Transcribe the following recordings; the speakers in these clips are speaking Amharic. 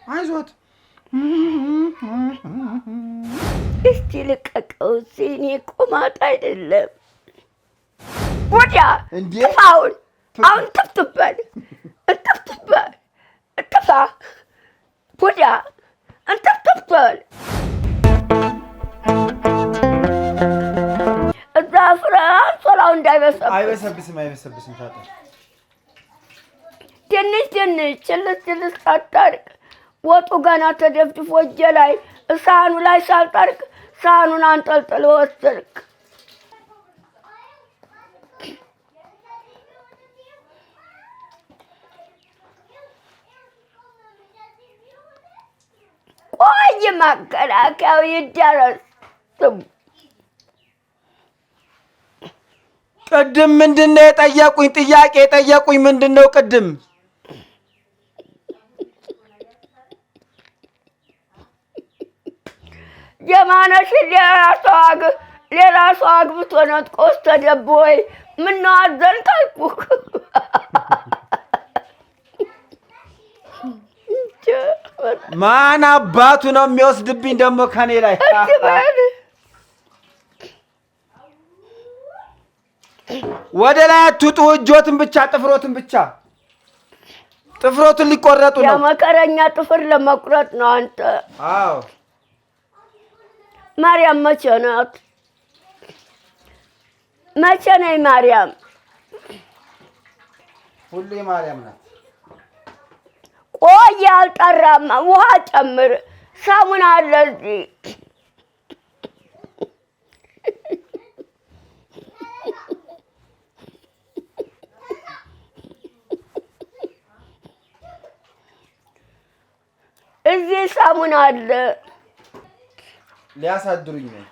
አይዞት እስቲ ልቀቀው። እኔ ቆማጥ አይደለም ወዲያ ጥፋውን አሁን ጥፍጥበል ጥፍጥበል ጥፋ ወዲያ ጥፍጥበል እዛ ፍራንሶላው አይበሰብስም ታጣ ትንሽ ችልስ አታርቅ። ወጡ ገና ተደፍድፎ እጄ ላይ ሳህኑ ላይ ሳልጠርቅ ሳህኑን አንጠልጥሎ ወሰድክ። ቆይ መከላከያው ይደረስ። ቅድም ምንድነው የጠየቁኝ? ጥያቄ የጠየቁኝ ምንድነው ቅድም? የማነሽ ሌላ ሰው አግብቶ ነጥቆስ ተደብ ወይ ምነው አዘንክ አልኩህ። ማን አባቱ ነው የሚወስድብኝ ደግሞ ከኔ ላይ? ወደ ላይ አትውጡ። እጆትን ብቻ ጥፍሮትን ብቻ ጥፍሮትን ሊቆረጡ ነው። የመከረኛ ጥፍር ለመቁረጥ ነው አንተ። አዎ ማርያም መቼ ናት? መቼ ነይ ማርያም? ሁሌ ማርያም ናት። ቆይ አልጠራም። ውሃ ጨምር። ሳሙና አለ እዚህ። እዚህ ሳሙና አለ። ሊያሳድሩኝ ነው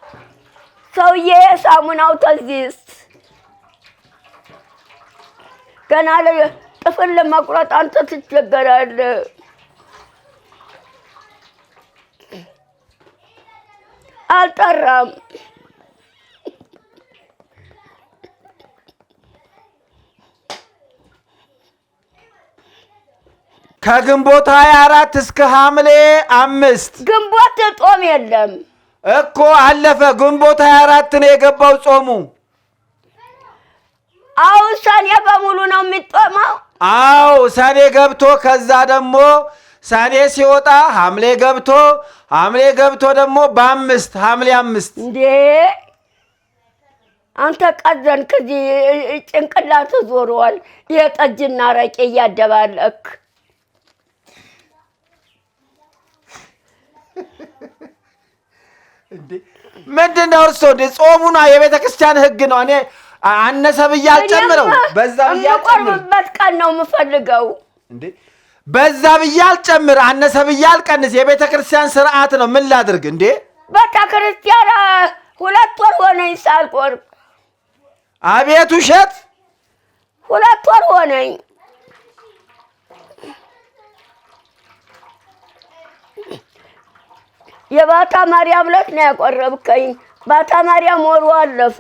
ሰውዬ። ሳሙናው ተዚስ ገና ጥፍር ለመቁረጥ አንተ ትቸገራለህ። አልጠራም። ከግንቦት 24 እስከ ሐምሌ 5 ግንቦት ጾም የለም እኮ አለፈ። ግንቦት 24 ነው የገባው ጾሙ። አው ሰኔ በሙሉ ነው የሚጦመው። አው ሰኔ ገብቶ ከዛ ደግሞ ሰኔ ሲወጣ ሐምሌ ገብቶ ደግሞ በ5 ሐምሌ 5 እንዴ አንተ ቀዘንክ። እዚህ ጭንቅላት ዞሯል። የጠጅና ረቄ እያደባለክ እንዴ ምንድነው እርሶ? እንደ ጾሙና የቤተ ክርስቲያን ሕግ ነው። እኔ አነሰ ብዬ አልጨምረው፣ በዛ ብዬ አልጨምርበት ቀን ነው የምፈልገው። እንዴ በዛ ብዬ አልጨምር፣ አነሰ ብዬ አልቀንስ። የቤተ ክርስቲያን ስርዓት ነው። ምን ላድርግ እንዴ? ቤተ ክርስቲያን 2 ወር ሆነኝ ሳልቆርብ። አቤት ውሸት! 2 ወር ሆነኝ። የባታ ማርያም ዕለት ነው ያቆረብከኝ። ባታ ማርያም ወሩ አለፈ።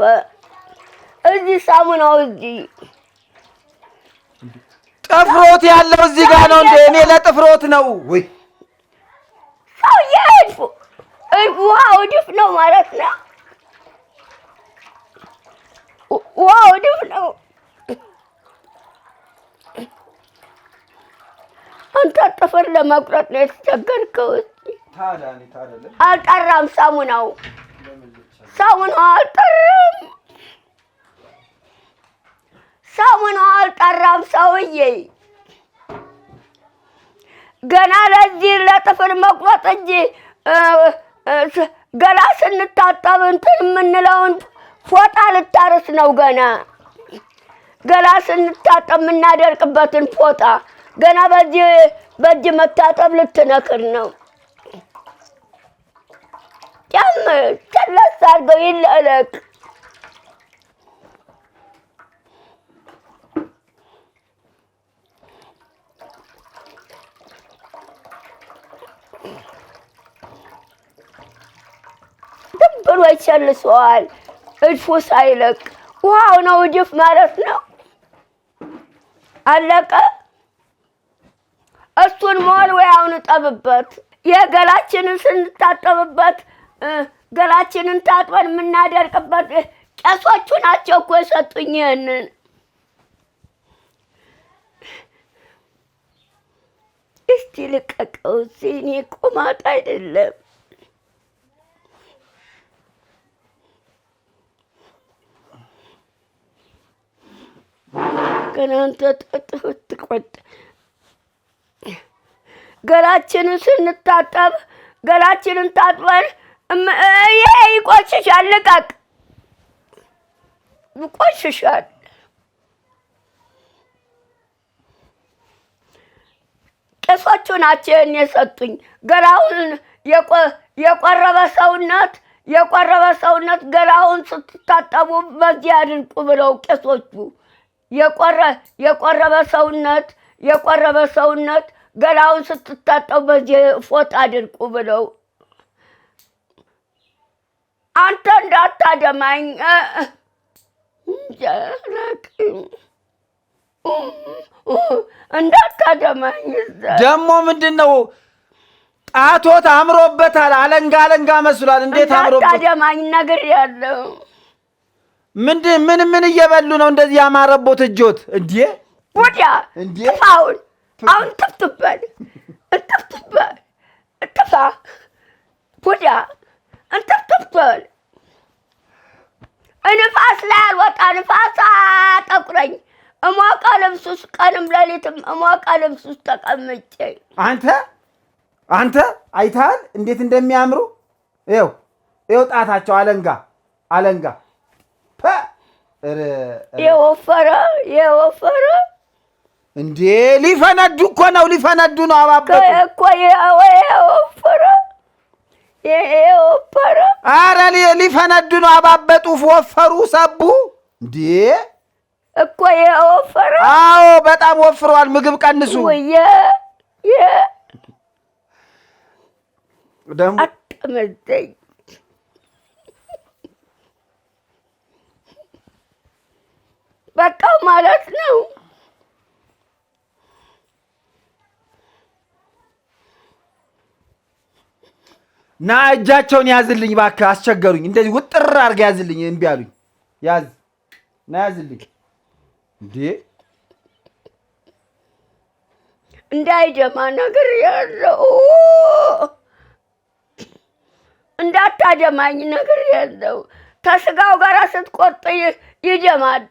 እዚህ ሳሙናው እዚህ ጥፍሮት ያለው እዚህ ጋር ነው እንዴ? እኔ ለጥፍሮት ነው ወይ ሰውዬ? ውሃው ድፍ ነው ማለት ነው። ውሃው ድፍ ነው። አንተ ጥፍር ለመቁረጥ ነው የተቸገርከው። አልጠራም። ሳሙናው አልጠራም። ሳሙናው አልጠራም። ሰውዬ ገና ለዚህ ለጥፍር መቁረጥ እንጂ ገላ ስንታጠብ እንትን የምንለውን ፎጣ ልታርስ ነው። ገላ ስንታጠብ የምናደርቅበትን ፎጣ ገና በእጅ መታጠብ ልትነክር ነው። ጨምር፣ ጨለስ አድርገው ይለለቅ። ዝም ብሎ ይቸልሰዋል እድፉ ሳይለቅ። ውሃው ነው እድፍ ማለት ነው። አለቀ። እሱን ሞልወያውን ጠብበት። የገላችንን ስንታጠብበት ገላችንን ታጥበን የምናደርቅበት ቄሶቹ ናቸው እኮ የሰጡኝ ይሄንን። እስቲ ልቀቀው። እኔ ቁማጥ አይደለም። ግን አንተ ትቆጥ ገላችንን ስንታጠብ ገላችንን ታጥበን ይሄ ይቆሽሻል። ልቀቅ፣ ይቆሽሻል። ቄሶቹ ናቸው እኔ የሰጡኝ። ገላውን የቆረበ ሰውነት ገላውን ስትታጠቡ በዚህ አድርቁ ብለው ቄሶቹ የቆረበ ሰውነት ገላውን ስትታጠቡ በዚህ ፎጣ አድርቁ ብለው አንተ እንዳታደማኝ እንዳታደማኝ። ደግሞ ምንድነው ጣቶት አምሮበታል። አለንጋ መስሏል። እንዴት አምሮበት! እንዳታደማኝ ነግሬያለሁ። ምን እየበሉ ነው እንደዚህ ያማረቦት እጆት? እንዴ ወዲያ ጥፋውን አሁን ትፍትበል ጥፋ ወዲያ እንትፍትበል። ንፋስ ላይ አልወጣ፣ ንፋስ አጠቁረኝ። እሞቀ ልብስ ውስጥ ቀንም ሌሊትም እሞቀ ልብስ ውስጥ ተቀምጬ አንተ አይተሃል እንዴት እንደሚያምሩ? ይኸው ጣታቸው አለንጋ የወፈረ እንዴ ሊፈነዱ እኮ ነው። አባበጡ እኮ የወፈረ ኧረ ሊፈነዱ ነው። አባበጡ፣ ወፈሩ፣ ሰቡ። እንዴ እኮ የወፈረ። አዎ በጣም ወፍረዋል። ምግብ ቀንሱ። ደግሞ አትመዘኝ። በቃ ማለት ነው። ና እጃቸውን ያዝልኝ እባክህ፣ አስቸገሩኝ። እንደዚህ ውጥር አድርገህ ያዝልኝ። እምቢ አሉኝ። ያዝልኝ። እንዴ እንዳይደማ ነገር ያለው እንዳታደማኝ ነገር ያለው ከስጋው ጋር ስትቆርጥ ይደማል።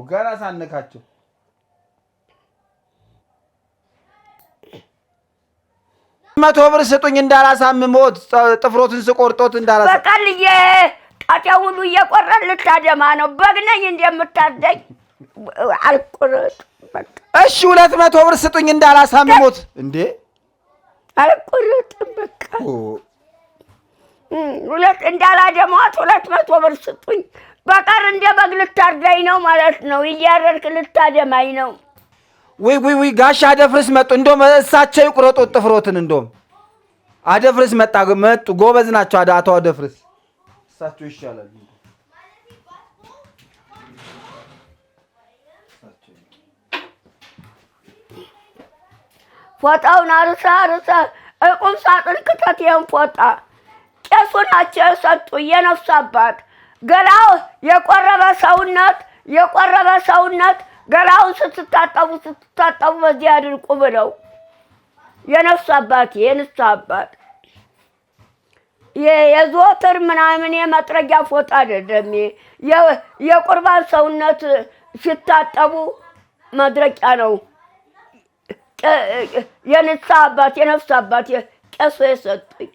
ገና ሳነካቸው 100 ብር ስጡኝ እንዳላሳምሞት ጥፍሮትን ስቆርጦት እንዳላሳ በቀልዬ ጣጣ ሁሉ እየቆረጥ ልታደማ ነው። በግነኝ እንደምታደኝ አልቆረጥ። በቃ እሺ 200 ብር ስጡኝ እንዳላሳምሞት። እንዴ አልቆረጥም። በቃ እንዳላደማት 200 ብር ስጡኝ። በቀር እንደ በግ ልታርዳኝ ነው ማለት ነው። እያረድክ ልታደማኝ ነው። ወይ ጋሽ አደፍርስ መጡ። እንደውም እሳቸው ይቁረጡት ጥፍሮትን። እንደውም አደፍርስ መጡ። ጎበዝ ናቸው አቶ አደፍርስ። እሳቸው ይሻላል። ፎጣውን አርሳ ቁም ሳጥን ክተት። ይሄን ፎጣ ቄሱ ናቸው የሰጡ የነፍስ አባት። ገላው የቆረበ ሰውነት ገላውን ስትታጠቡ በዚህ አድርቁ ብለው የነፍስ አባት የንስሐ አባት የዘወትር ምናምን የመጥረጊያ ፎጣ አይደለም። የቁርባን ሰውነት ሲታጠቡ መድረቂያ ነው። የንስሐ አባት የነፍስ አባት ቄሱ የሰጡኝ።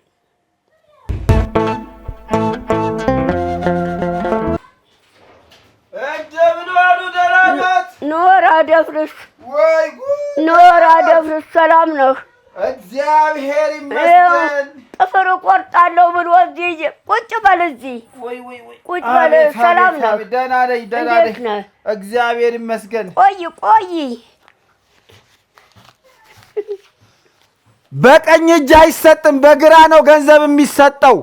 ኖር አደፍርስ ሰላም ነው። እግዚአብሔር ይመስገን። ጥፍር ቆርጣለሁ ብሎ እዚህ ቁጭ በል፣ እዚህ ቁጭ በል። ሰላም ነው። ደህና ነኝ። እግዚአብሔር ይመስገን። ቆይ በቀኝ እጅ አይሰጥም በግራ ነው ገንዘብ የሚሰጠው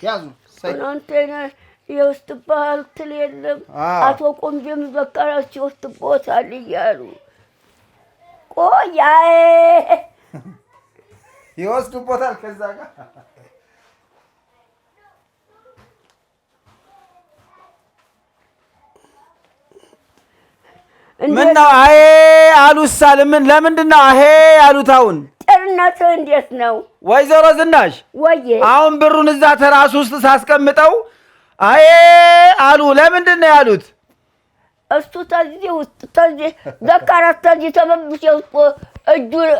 ያዙ እናንተና የውስጥ ባህል ትል የለም አቶ ቆንጆም ዘካራስ ይወስድቦታል እያሉ ቆያዬ ይወስድቦታል ከዛ ጋር ምነው አሄ አሉሳል ምን ለምንድነው አሄ ያሉታውን ጤንነት እንዴት ነው ወይዘሮ ዝናሽ ወዬ አሁን ብሩን እዛ ተራሱ ውስጥ ሳስቀምጠው አሄ አሉ ለምንድነው ያሉት እሱ ተዚህ ውስጥ ተዚህ ዘካራስ ተዚህ ተበብሽ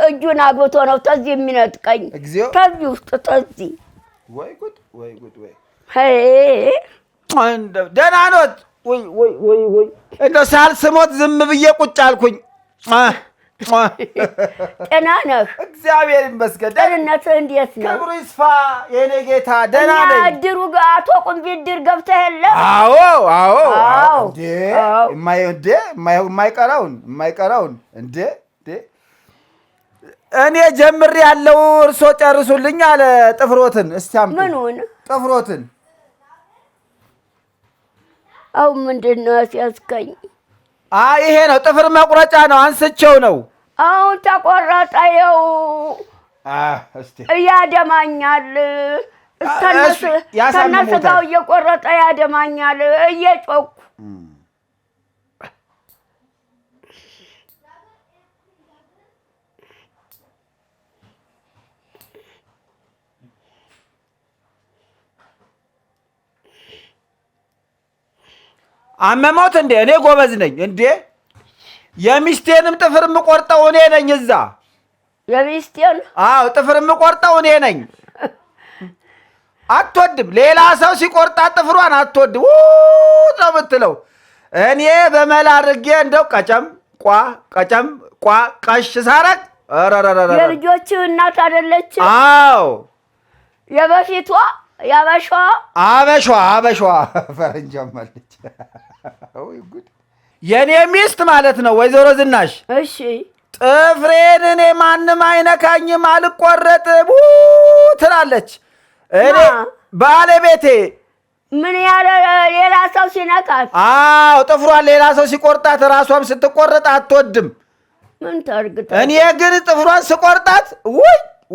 እጁን አግብቶ ነው ተዚህ የሚነጥቀኝ ተዚህ ውስጥ ተዚህ ወይ ጉድ ወይ ሄ ደህና ኖት ወይ እንደው ሳልስሞት ዝም ብዬ ቁጭ አልኩኝ ጤና ነህ እግዚአብሔር ይመስገን ጤንነት እንዴት ነው ክብሩ ይስፋ የኔ ጌታ ደህና ነኝ እድሩ ጋር አቶ ቁምቢ እድር ገብተህ የለም አዎ የማይቀረውን እንዴ እኔ ጀምሬ ያለው እርሶ ጨርሱልኝ አለ ጥፍሮትን እስቲ አምጡ ምኑን ጥፍሮትን አሁን ምንድን ነው ያስያዝከኝ ይሄ ነው ጥፍር መቁረጫ ነው አንስቼው ነው አሁን ተቆረጠ ይኸው እስቲ ያደማኛል ተነስጋው እየቆረጠ ያደማኛል እየጮኩ አመሞት እንዴ እኔ ጎበዝ ነኝ እንዴ የሚስቴንም ጥፍር የምቆርጠው እኔ ነኝ እዛ የሚስቴን ጥፍር የምቆርጠው እኔ ነኝ አትወድም ሌላ ሰው ሲቆርጣት ጥፍሯን አትወድም ነው የምትለው እኔ በመላ አድርጌ እንደው ቀጨም ቋ ቀሽ ሳረግ የልጆች እናት አይደለች የበፊቷ አበሻዋ ፈረንጃ ማለት ወይ ጉድ የኔ ሚስት ማለት ነው ወይዘሮ ዝናሽ እሺ ጥፍሬን እኔ ማንም አይነካኝም አልቆረጥም ትላለች እኔ ባለቤቴ ምን ያለ ሌላ ሰው ሲነካት ጥፍሯን ሌላ ሰው ሲቆርጣት ራሷም ስትቆርጥ አትወድም ምን ታርግታ እኔ ግን ጥፍሯን ስቆርጣት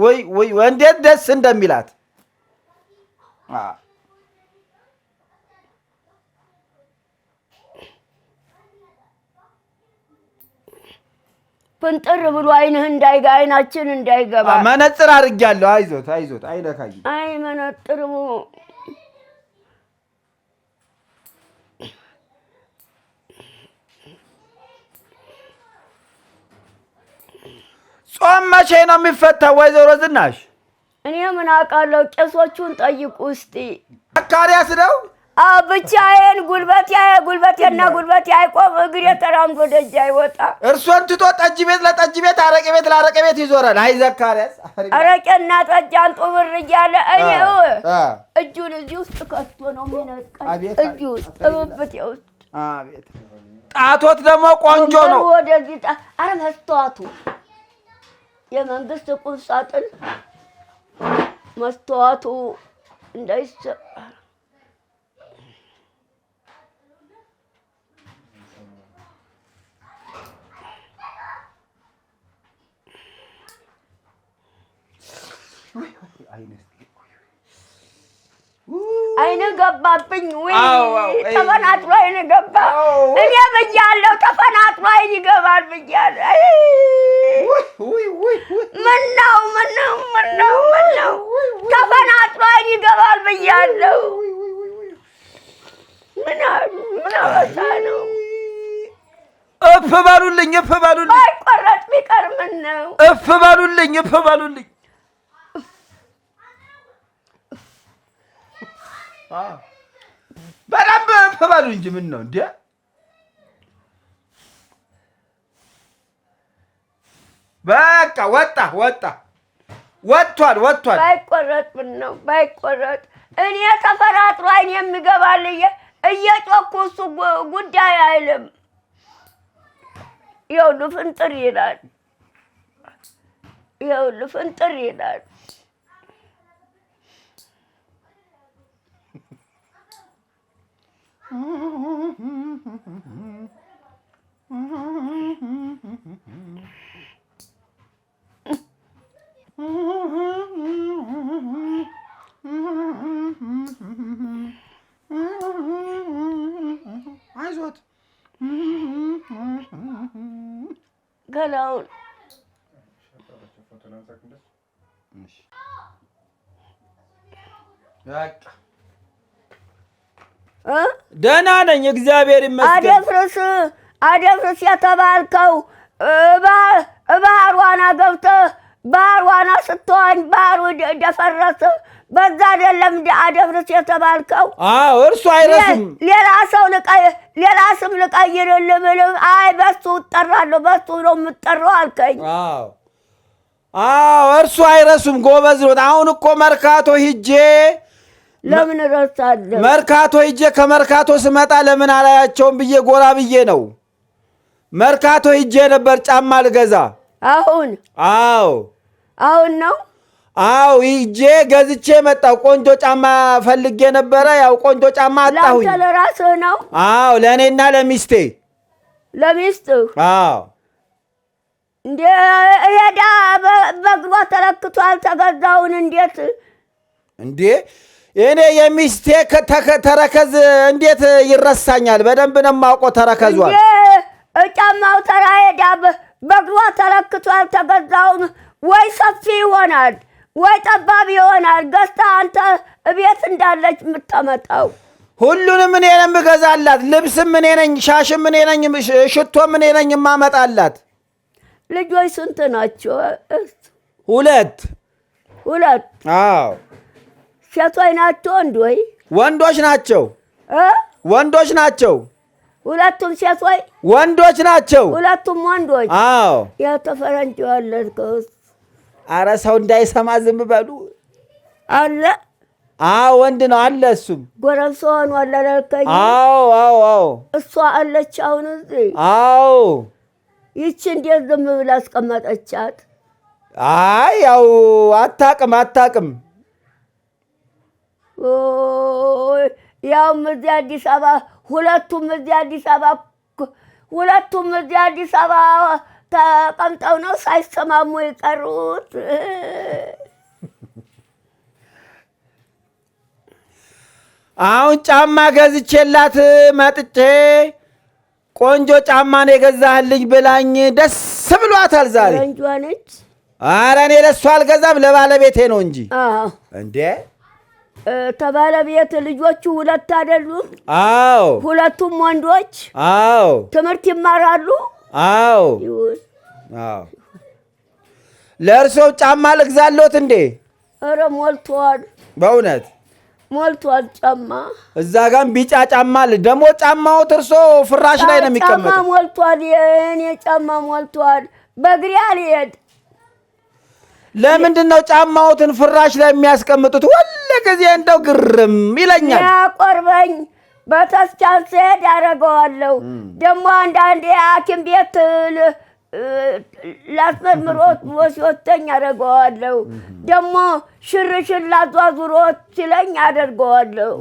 ወይ እንዴት ደስ እንደሚላት ፍንጥር ብሎ አይናችን እንዳይገባ መነጽር አድርጌያለሁ አይዞት አይነካኝም አይ መነጽር ጾም መቼ ነው የሚፈታው ወይዘሮ ዝናሽ እኔ ምን አውቃለሁ ቄሶቹን ጠይቁ እስቲ ዘካርያስ ነው ብቻዬን ጉልበቴና ጉልበቴ አይቆም እግሬ ተራምዶ ደጅ አይወጣ እርሶን ትቶ ጠጅ ቤት ለጠጅ ቤት አረቄ ቤት ለአረቄ ቤት ይዞራል አይ ዘካርያስ አረቄና ጠጅ አንጡ ብር እያለ እኔው እጁን እዚህ ውስጥ ከቶ ነው የሚነጥቀኝ እጁ ውስጥ እብብቴ ውስጥ አቤት ጣቶት ደግሞ ቆንጆ ነው ወደዚህ አረ መስተዋቱ የመንግስት ቁም ሳጥን መስተዋቱ እንዳይሰራ አይነ ገባብኝ ወይ ተፈናጥሮ አይነ ገባ እኔ ብያለሁ ተፈናጥሮ አይነ ይገባል ብያለሁ ምነው ተፈናጥሮ አይነ ይገባል ብያለሁ ምን አወጣ ነው እፍ በሉልኝ አይቆረጥ ቢቀር ምነው እፍ በሉልኝ በደንብ እፍ በሉ እንጂ ምን ነው እንዴ በቃ ወጥቷል ባይቆረጥ ምነው ባይቆረጥ እኔ ተፈራጥሮ አይን የሚገባል እየጮኩ እሱ ጉዳይ አይልም ይኸውልህ ፍንጥር ይላል ይኸውልህ ፍንጥር ይላል። አይዞት ገላውን ደህና ነኝ እግዚአብሔር ይመስገን። አደፍርስ የተባልከው ባህር ዋና ገብተህ ባህር ዋና ስትዋኝ ባህሩ ደፈረሰ። በዛ አይደለም አደፍርስ የተባልከው? አዎ እርሱ አይረሱም። ሌላ ስም ልቀይርልህ ብልህ አይ በሱ እጠራለሁ በሱ ነው የምጠራው አልከኝ። አዎ እርሱ አይረሱም። ጎበዝ ነው። አሁን እኮ መርካቶ ሂጄ ለምን ረሳለሁ? መርካቶ ሂጄ ከመርካቶ ስመጣ ለምን አላያቸውም ብዬ ጎራ ብዬ ነው። መርካቶ ሂጄ ነበር ጫማ ልገዛ። አሁን ነው? አዎ ሂጄ ገዝቼ መጣሁ። ቆንጆ ጫማ ፈልጌ ነበረ። ያው ቆንጆ ጫማ አጣሁኝ። ለአንተ ለራስህ ነው? አዎ ለእኔና ለሚስቴ። ለሚስትህ? አዎ እንደ ሄዳ በእግሯ ተለክቷል ተገዛውን። እንዴት እንዴ እኔ የሚስቴ ተረከዝ እንዴት ይረሳኛል? በደንብ ነው የማውቀው ተረከዟል። ጫማው ተራ ሄዳ በእግሯ ተለክቷል ተገዛውን። ወይ ሰፊ ይሆናል ወይ ጠባብ ይሆናል። ገዝታ አንተ እቤት እንዳለች የምታመጣው። ሁሉንም እኔ ነኝ የምገዛላት። ልብስም እኔ ነኝ፣ ሻሽም እኔ ነኝ፣ ሽቶም እኔ ነኝ የማመጣላት። ልጆች ስንት ናቸው? ሁለት። አዎ ሴቶች ናቸው ወንዶች? ወንዶች ናቸው። ወንዶች ናቸው። ሁለቱም ሴቶች ወንዶች ናቸው። ሁለቱም ወንዶች? አዎ የተፈረንጅ ያለከው? አረ ሰው እንዳይሰማ ዝም በሉ። አለ? አዎ ወንድ ነው አለ። እሱም ጎረምሳ ሆኗል አላልከኝ? አዎ እሷ አለች አሁን እዚህ? አዎ ይቺ እንዴት ዝም ብላ አስቀመጠቻት? አይ ያው አታቅም። ያውም እዚህ አዲስ አበባ ሁለቱም እዚህ አዲስ አበባ ተቀምጠው ነው ሳይሰማሙ የቀሩት። አሁን ጫማ ገዝቼላት መጥቼ ቆንጆ ጫማ ነው የገዛህልኝ ብላኝ ደስ ብሏታል ዛሬ። ቆንጆ ነች። ኧረ እኔ ለእሷ አልገዛም ለባለቤቴ ነው እንጂ። እንዴ ተባለቤት ልጆቹ ሁለት አይደሉም? አዎ ሁለቱም ወንዶች። አዎ ትምህርት ይማራሉ? አዎ ለእርሶው ጫማ ልግዛሎት እንዴ? ኧረ ሞልቷል። በእውነት ሞልቷል ጫማ። እዛ ጋም ቢጫ ጫማ አለ። ደግሞ ጫማዎት እርሶ ፍራሽ ላይ ነው የሚቀመጠው። ጫማ ሞልቷል። የእኔ ጫማ ሞልቷል። በእግሬ አልሄድ። ለምንድን ነው ጫማዎትን ፍራሽ ላይ የሚያስቀምጡት? ሁሉ ጊዜ እንደው ግርም ይለኛል። ያቆርበኝ በተስቻን ስሄድ አደርገዋለሁ። ደግሞ አንዳንዴ ሐኪም ቤት ላስመርምሮት ወስወተኝ አደርገዋለሁ። ደግሞ ሽርሽር ላዟዙሮት ሲለኝ አደርገዋለሁ።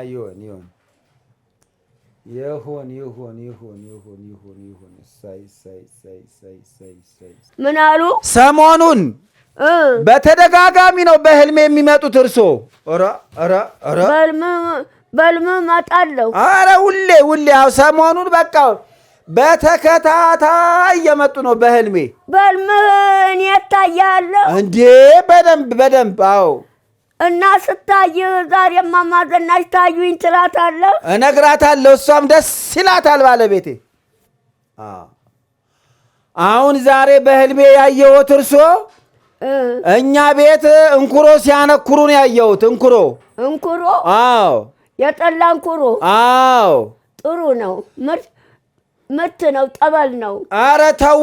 ይሁን። ምን አሉ? ሰሞኑን በተደጋጋሚ ነው በህልሜ የሚመጡት እርሶ? በህልም እመጣለሁ። አረ ሁሌ ያው ሰሞኑን በቃ በተከታታይ እየመጡ ነው በህልሜ። በህልም እኔ እታያለሁ እንዴ? በደንብ አዎ። እና ስታይ ዛሬ እማማ ዝናሽ ታዩኝ ትላታለህ? እነግራታለሁ። እሷም ደስ ይላታል ባለቤቴ። አሁን ዛሬ በህልሜ ያየሁት እርሶ እኛ ቤት እንኩሮ ሲያነኩሩ ነው ያየሁት። እንኩሮ? አዎ የጠላ እንኩሮ? አዎ ጥሩ ነው። ምርት ነው፣ ጠበል ነው። አረ ተው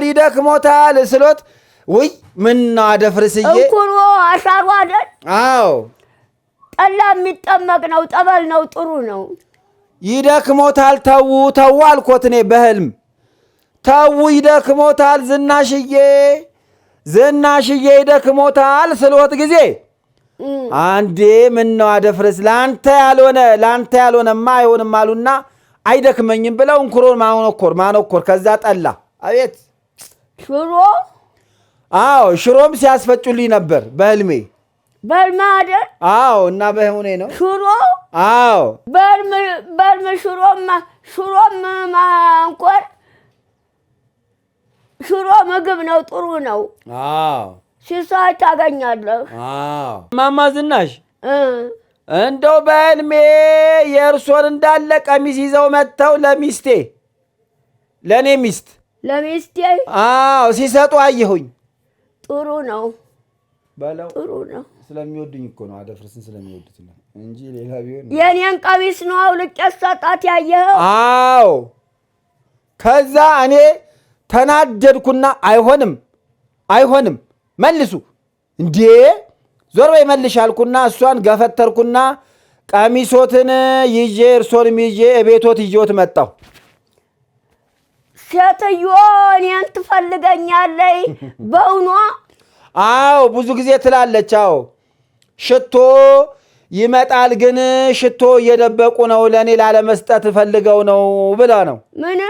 ይደክሞታል ስሎት ውይ ምን ነው አደፍርስዬ። እንኩሮ አሻሩ አይደል? አዎ ጠላ የሚጠመቅ ነው፣ ጠበል ነው፣ ጥሩ ነው። ይደክሞታል ተው አልኮት እኔ በህልም ተው ይደክሞታል ዝናሽዬ ይደክሞታል ስሎት ጊዜ አንዴ ምን ነው አደፍርስ ላንተ ያልሆነማ አይሆንም አሉና አይደክመኝም ብለው እንኩሮን ማኖኮር ከዛ ጠላ አቤት ሽሮ አዎ ሽሮም ሲያስፈጩልኝ ነበር በህልሜ አይደል አዎ እና በህልሜ ነው ሽሮ አዎ በህልም ሽሮም ማንኮር ሽሮ ምግብ ነው ጥሩ ነው አዎ ሲሳይ ታገኛለህ አዎ ማማ ዝናሽ እንደው በህልሜ የእርሶን እንዳለ ቀሚስ ይዘው መጥተው ለኔ ሚስት አዎ ሲሰጡ አየሁኝ ጥሩ ነው ባለው ጥሩ ነው ስለሚወዱኝ እኮ ነው አደፍርስን ስለሚወዱት ነው እንጂ ሌላ ቢሆን የኔን ቀሚስ ነው አውልቄ ሰጣት ያየኸው አዎ ከዛ እኔ ተናደድኩና አይሆንም መልሱ እንዴ ዞር በይ መልሻልኩና እሷን ገፈተርኩና ቀሚሶትን ይዤ እርሶንም ይዤ ቤቶት ይዤት መጣሁ ሴትዮ እኔን ትፈልገኛለች በእውኗ አዎ ብዙ ጊዜ ትላለች አዎ ሽቶ ይመጣል ግን ሽቶ እየደበቁ ነው ለኔ ላለመስጠት ፈልገው ነው ብላ ነው ምን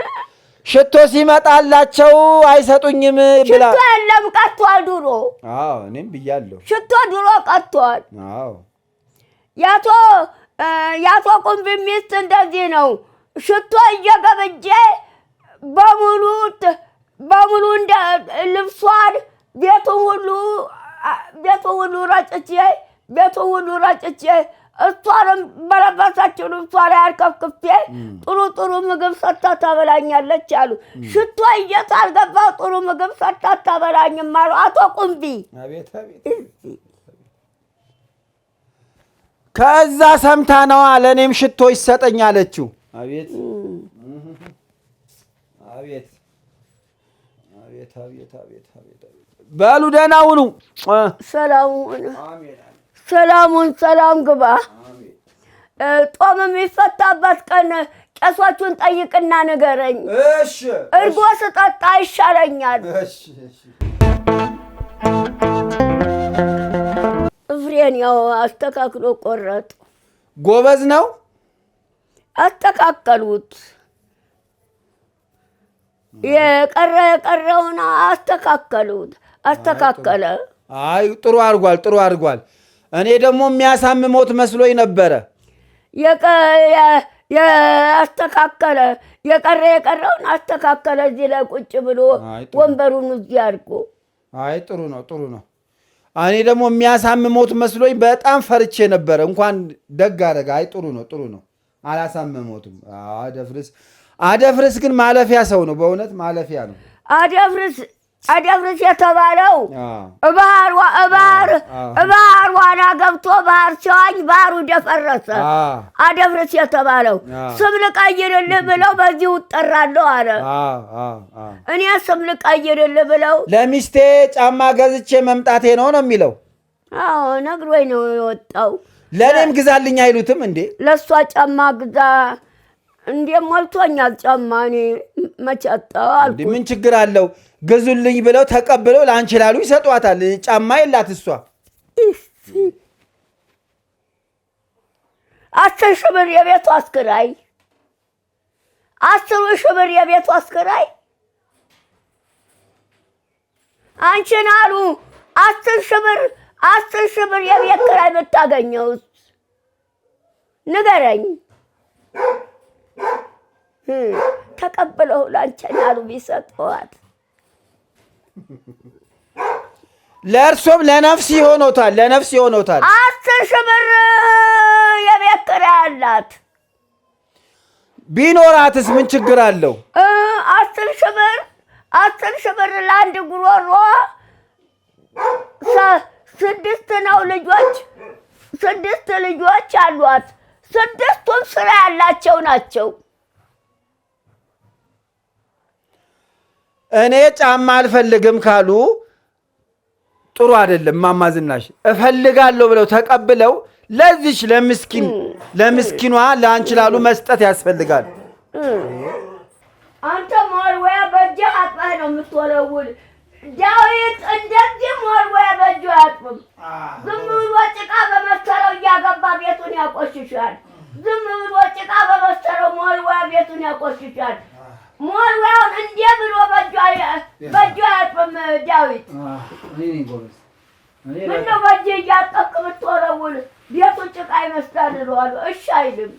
ሽቶ ሲመጣላቸው አይሰጡኝም ብላ ሽቶ የለም ቀጥቷል ድሮ አዎ እኔም ብያለሁ ሽቶ ድሮ ቀጥቷል አዎ ያቶ ቁምቢ ሚስት እንደዚህ ነው ሽቶ እየገበጀ በሙሉ እንደ ልብሷን ቤቱን ሁሉ ረጭቼ እሷንም በለበሰችው ልብሷ ላይ አርከፍክፌ ጥሩ ምግብ ሰጥታ ታበላኛለች አሉ ሽቶ እየታልገባው ጥሩ ምግብ ሰጥታ ታበላኝም አሉ አቶ ቁምቢ አቤት ከዛ ሰምታ ነው ለኔም ሽቶ ይሰጠኝ አለችው አቤት በሉ ደህና ሁኑ ሰላም ግባ ጦም የሚፈታበት ቀን ቄሶቹን ጠይቅና ንገረኝ እሺ እርጎ ስጠጣ ይሻለኛል እፍሬን ያው አስተካክሎ ቆረጡ ጎበዝ ነው አስተካከሉት የቀረውን አስተካከለ አይ ጥሩ አድርጓል እኔ ደግሞ የሚያሳምሞት መስሎኝ ነበረ አስተካከለ የቀረውን አስተካከለ እዚህ ላይ ቁጭ ብሎ ወንበሩን እዚህ አድርጎ አይ ጥሩ ነው እኔ ደግሞ የሚያሳምሞት መስሎኝ በጣም ፈርቼ ነበረ እንኳን ደግ አደረገ አይ ጥሩ ነው አላሳምሞትም አደፍርስ ግን ማለፊያ ሰው ነው በእውነት ማለፊያ ነው አደፍርስ የተባለው ባህር ዋና ገብቶ ባህር ሲዋኝ ባህሩ ደፈረሰ አደፍርስ የተባለው ስም ልቀይርልህ ብለው በዚህ እጠራለሁ አለ እኔ ስም ልቀይርልህ ብለው ለሚስቴ ጫማ ገዝቼ መምጣቴ ነው የሚለው አዎ ነግሮኝ ነው የወጣው ለኔም ግዛልኝ አይሉትም እንዴ ለሷ ጫማ ግዛ እንዴ ሞልቶኛል ጫማ እኔ መቻጣው አልኩ ምን ችግር አለው ገዙልኝ ብለው ተቀብለው ላንቺ ላሉ ይሰጧታል ጫማ የላት እሷ 10,000 ብር የቤቱ አስከራይ 10,000 ብር የቤቱ አስከራይ አንቺን አሉ 10,000 ብር የቤት ኪራይ ብታገኘው ንገረኝ ተቀበለው ላንቺ አሉ ቢሰጧት ለእርሶም ለነፍስ ይሆኖታል 10,000 ብር የቤት ኪራይ አላት ቢኖራትስ ምን ችግር አለው 10,000 ብር ለአንድ ጉሮሮ 6 ልጆች አሏት 6ቱም ስራ ያላቸው ናቸው እኔ ጫማ አልፈልግም ካሉ ጥሩ አይደለም ማማ ዝናሽ እፈልጋለሁ ብለው ተቀብለው ለዚች ለምስኪኗ ላንቺ ላሉ መስጠት ያስፈልጋል አንተ ማርወያ በጃ የምትወለውል ዳዊት እንደዚህ ሞልወያ በእጁ አያጥብም። ዝም ብሎ ጭቃ በመሰለው እያገባ ቤቱን ያቆሽሻል። ዝም ብሎ ጭቃ በመሰለው ሞልወያ ቤቱን ያቆሽሻል። ሞልወያውን እንዴ ብሎ በእጁ አያጥብም ዳዊት። ምነው በእጅህ እያጠብክ ብትወለውል ቤቱን ጭቃ ይመስላል እለዋለሁ። እሺ አይልም።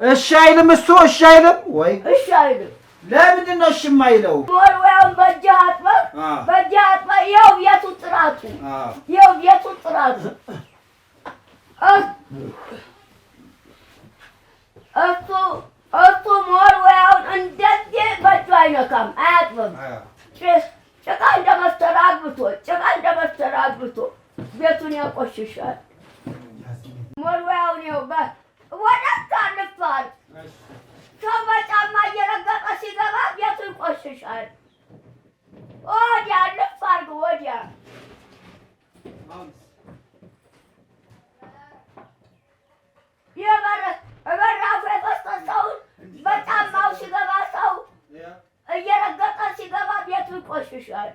እሺ አይልም እሱ እሺ አይልም ወይ? እሺ አይልም። ለምንድን ነው እሺ የማይለው? ሞልወያውን በእጅህ አጥበህ ይኸው ቤቱ ጥራቱ ይኸው ቤቱ ጥራቱ እሱ ሞልወያውን እንደዚህ በእጁ አይነካም፣ አያጥብም። ጭቃ እንደመሰለ አግብቶ ቤቱን ያቆሽሻል። ሞልወያውን ይኸው ወደዛ ልፋል። ሰው በጫማ እየረገጠ ሲገባ ቤቱ ይቆሽሻል። ወዲያ ልፍ አድርግ ወዲያ በራፉ የፈሰሰውን በጫማው ሲገባ ሰው እየረገጠ ሲገባ ቤቱ ይቆሽሻል።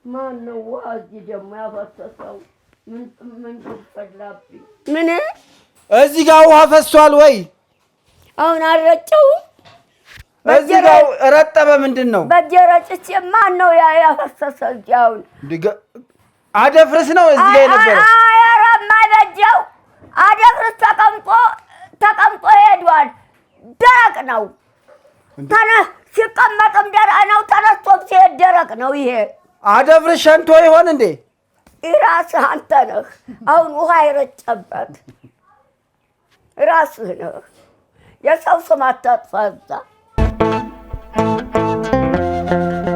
ማነው ውሃ እዚህ ደግሞ ያፈሰሰው? ምን ፈላብኝ? ምን እዚህ ጋር ውሃ ፈሷል ወይ? አሁን አልረጨውም። እዚህ ጋር ረጠበ። ምንድን ነው በእጄ ረጭቼ? ማነው ያፈሰሰው? እዚህ አሁን አደፍርስ ነው እዚህ ጋር የነበረው። ኧረ የማይበጀው አደፍርስ ተቀምጦ ሄዷል። ደረቅ ነው። ሲቀመጥም ደረቅ ነው። ተነስቶም ሲሄድ ደረቅ ነው። ይሄ አደፍርስ ሸንቶ ይሆን እንዴ? ራስህ አንተ ነህ አሁን ውሃ የረጨበት ራስህ ነህ። የሰው ስም አታጥፋ እዛ